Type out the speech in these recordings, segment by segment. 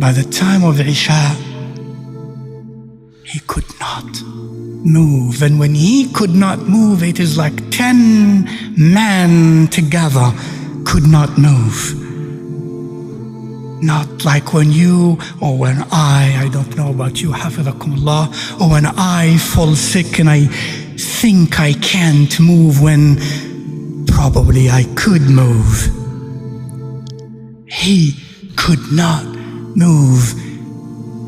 by the time of Isha, he could not move. And when he could not move, it is like 10 men together could not move. Not like when you or when I don't know about you, Hafizakumullah, or when I fall sick and I think I can't move when probably I could move. He could not move,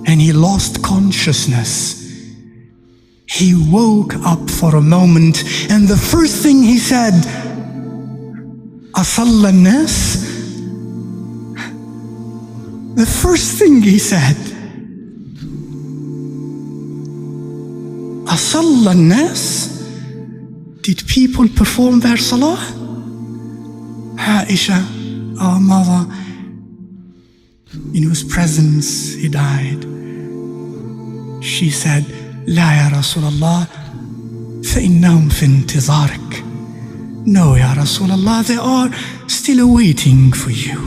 and he lost consciousness. He woke up for a moment, and the first thing he said, Asalla an-nas? The first thing he said, Asalla an-nas? Did people perform their salah? Aisha, our mother, in whose presence he died, she said, لا يا رسول الله فإنهم في انتظارك. No, Ya Rasulullah, they are still waiting for you.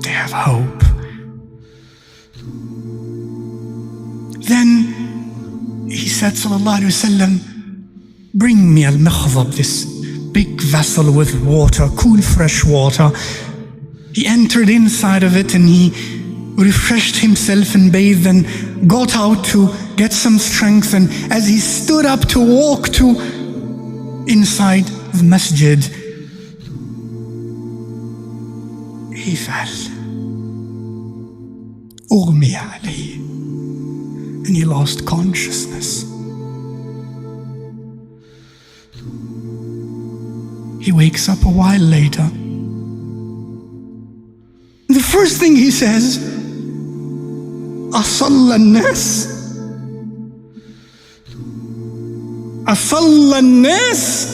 They have hope. Then he said, Sallallahu Alaihi Wasallam, bring me al-mikhdab, this big vessel with water, cool fresh water. He entered inside of it and he refreshed himself and bathed and got out to get some strength. And as he stood up to walk to inside the masjid, he fell. أغمي عليه. And he lost consciousness. He wakes up a while later. The first thing he says, أصلى الناس? أصلى الناس؟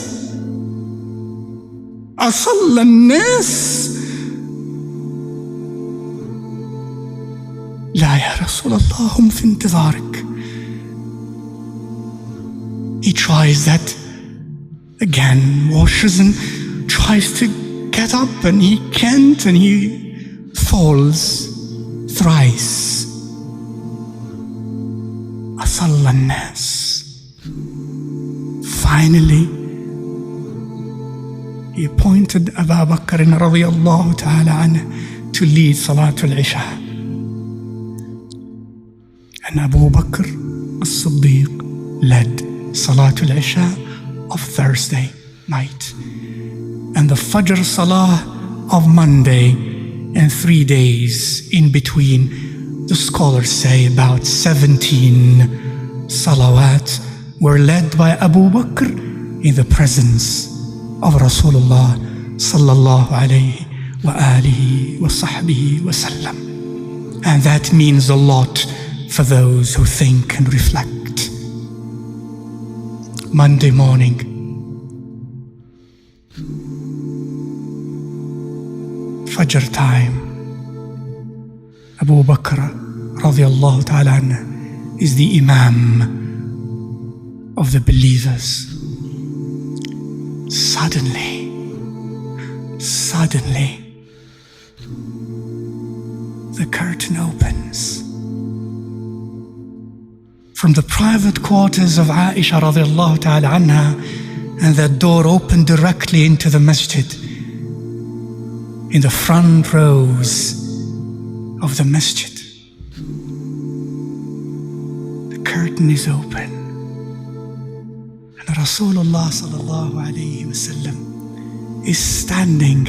أصلى الناس؟ لا يا رسول الله هم في انتظارك. He tries that again, washes and tries to get up, and he can't, and he falls thrice. أصلى الناس. Finally, he appointed Abu Bakr radiyallahu ta'ala anhu to lead Salatul Isha. And Abu Bakr as-Siddiq led Salatul Isha of Thursday night, and the Fajr Salah of Monday, and 3 days in between. The scholars say about 17 salawat were led by Abu Bakr in the presence of Rasulullah sallallahu alayhi wa alihi wa sahbihi wa sallam. And that means a lot for those who think and reflect. Monday morning, Fajr time, Abu Bakr radiallahu ta'ala anhu is the Imam of the believers. Suddenly, the curtain opens. From the private quarters of Aisha radiallahu ta'ala anha, and that door opened directly into the masjid. In the front rows of the masjid, the curtain is open, and Rasulullah sallallahu alayhi wa sallam is standing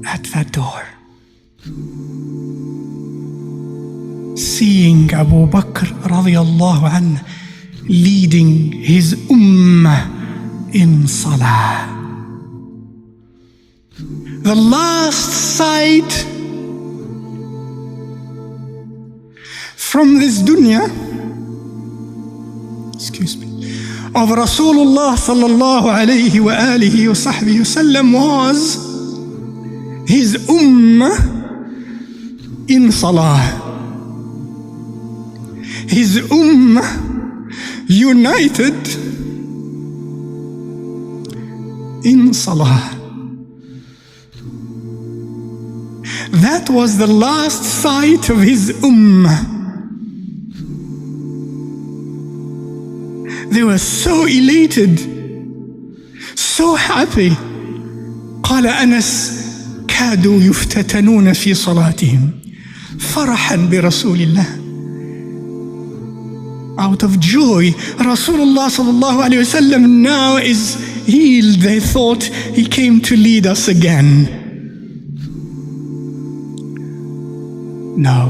at that door. Seeing Abu Bakr radiyallahu anhu leading his ummah in salah. The last sight from this dunya, of Rasulullah sallallahu alayhi wa alihi wa sahbihi wasallam was his ummah in salah. His ummah united in salah. that was the last sight of his ummah. They were so elated, so happy. قال أنس كادوا يفتتنون في صلاتهم فرحا برسول الله. Out of joy, Rasulullah sallallahu alayhi wa sallam now is healed. They thought he came to lead us again. No,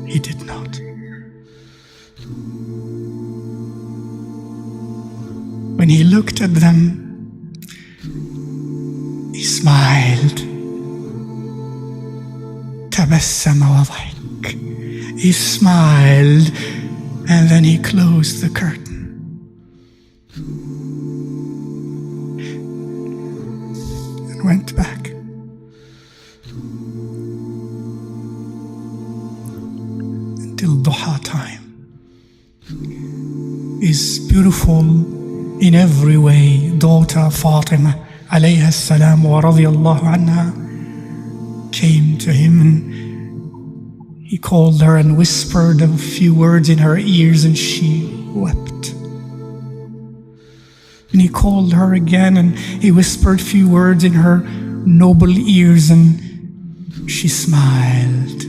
he did not. When he looked at them, he smiled. تبسم وضحك. He smiled and then he closed the curtain. And went back. Until duha time. His beautiful in every way daughter Fatima alayha salam wa radiyallahu anha came to him, and he called her and whispered a few words in her ears, and she wept. And he called her again, and he whispered a few words in her noble ears, and she smiled.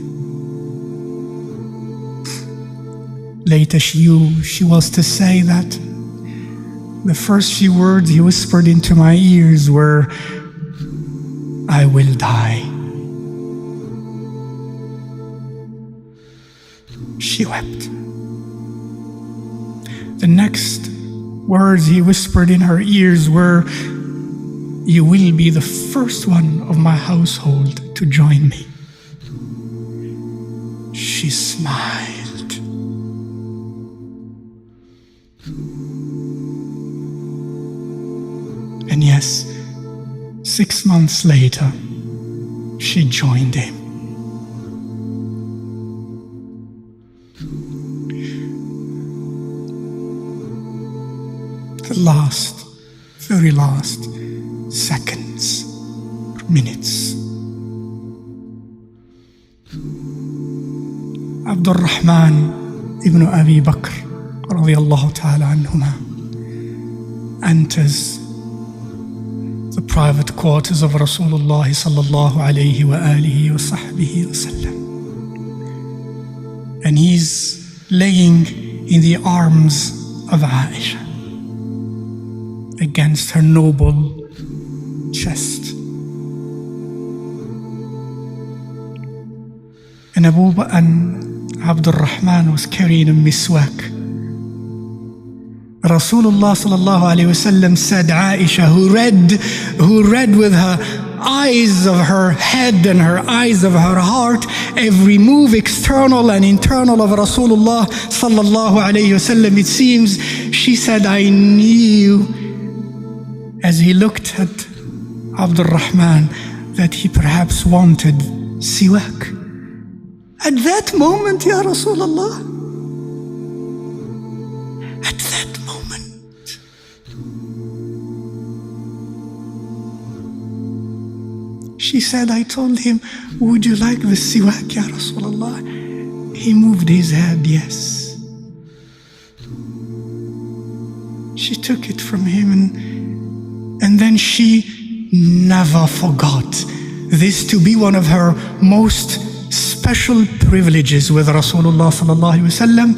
Later she was to say that the first few words he whispered into my ears were, I will die. She wept. The next words he whispered in her ears were, you will be the first one of my household to join me. She smiled. And yes, 6 months later, she joined him. The last, very last seconds, minutes. Abdul Rahman ibn Abi Bakr radiyallahu ta'ala anhuma enters the private quarters of Rasulullah sallallahu alayhi wa alihi wa sahbihi wa sallam. And he's laying in the arms of Aisha against her noble chest. And Abdul Rahman was carrying a miswak. Rasulullah sallallahu alayhi wasallam said, Aisha, who read with her eyes of her head and her eyes of her heart every move external and internal of Rasulullah sallallahu alayhi wasallam, it seems, she said, I knew as he looked at Abdul Rahman that he perhaps wanted siwak. At that moment, Ya Rasulullah, at that moment, she said, I told him, would you like the siwak, Ya Rasulullah? He moved his head, yes. She took it from him, and then she never forgot this to be one of her most special privileges with Rasulullah sallallahu alaihi wasallam.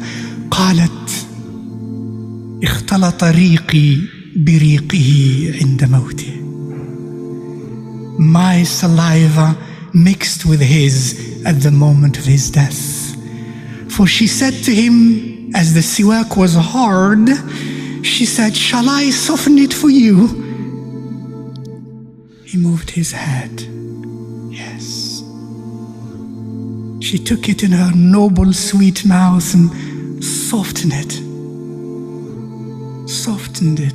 قالت اختلط ريقي بريقه عند موته. My saliva mixed with his at the moment of his death. For she said to him, as the siwak was hard, she said, shall I soften it for you? He moved his head. Yes. She took it in her noble, sweet mouth and softened it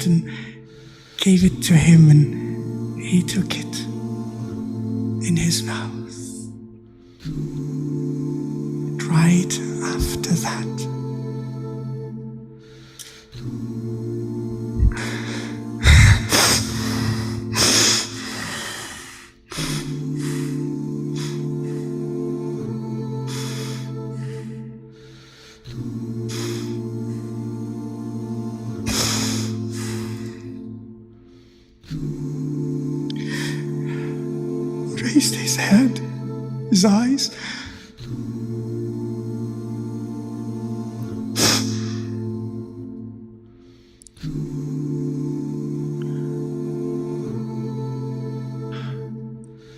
and gave it to him, and he took it in his mouth. Right after that, raised his head, his eyes.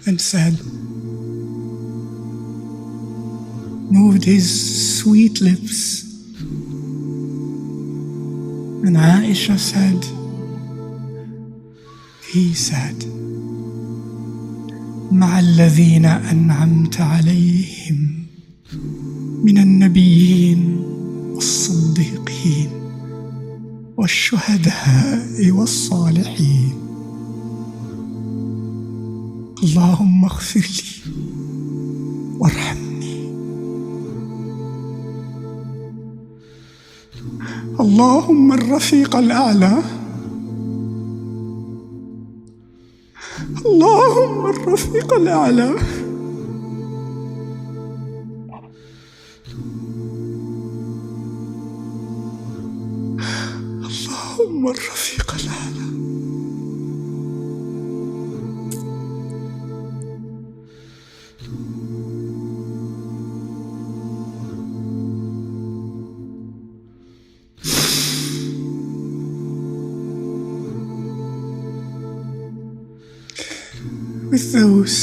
And said, moved his sweet lips. And Aisha said, he said, مع الذين أنعمت عليهم من النبيين والصديقين والشهداء والصالحين اللهم اغفر لي وارحمني اللهم الرفيق الأعلى اللهم الرفيق الأعلى اللهم الرفيق الأعلى. With those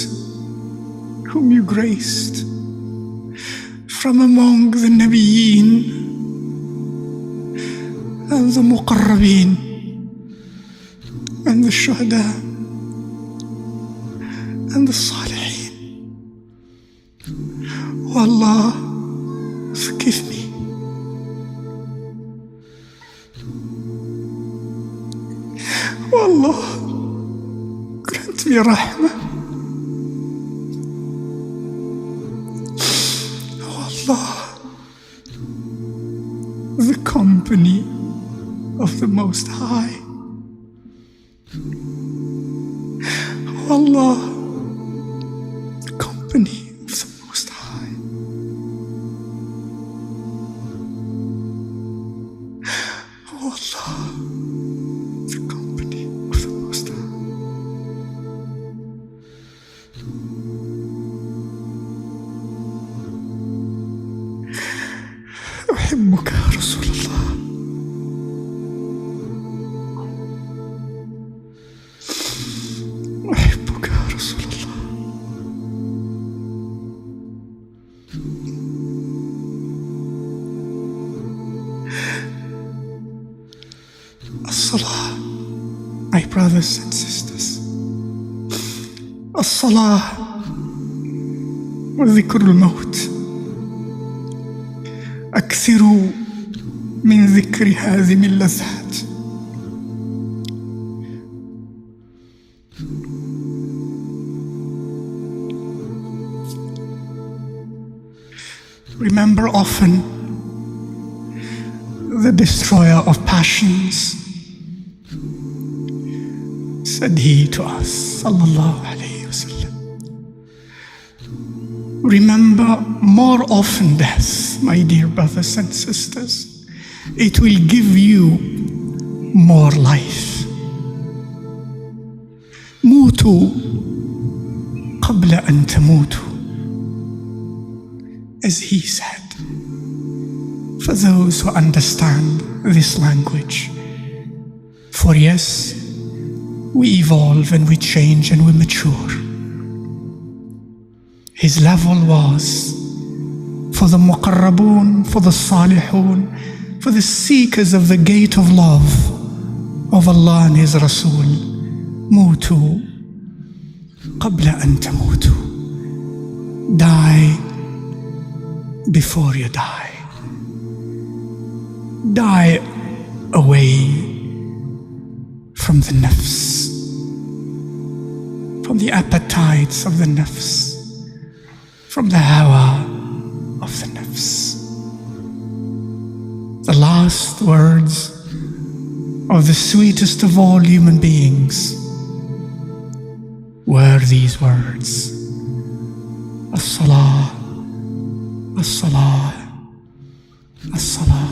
whom you graced from among the Nabiyeen and the Muqarrabeen and the Shuhada and the Salihin. Oh Allah, forgive me. Oh Allah, grant me rahmah. The company of the Most High. Oh Allah, the company of the Most High. Oh Allah, the company of the Most High. أحبك يا رسول الله. أحبك يا رسول الله. الصلاة, my brothers and sisters, الصلاة وذكر الموت. أكثروا من ذكر هذه اللذات. Remember often the destroyer of passions, said he to us, sallallahu alayhi wa sallam. Remember more often death, my dear brothers and sisters. It will give you more life. موتوا قبل أن تموتوا, as he said. For those who understand this language, for yes, we evolve and we change and we mature. His level was for the muqarrabun, for the salihun, for the seekers of the gate of love of Allah and His Rasul. Mutu qabla an tamutu. Die before you die. Die away from the nafs, from the appetites of the nafs, from the hawa of the nafs. The last words of the sweetest of all human beings were these words: As-salah, as-salah, as-salah.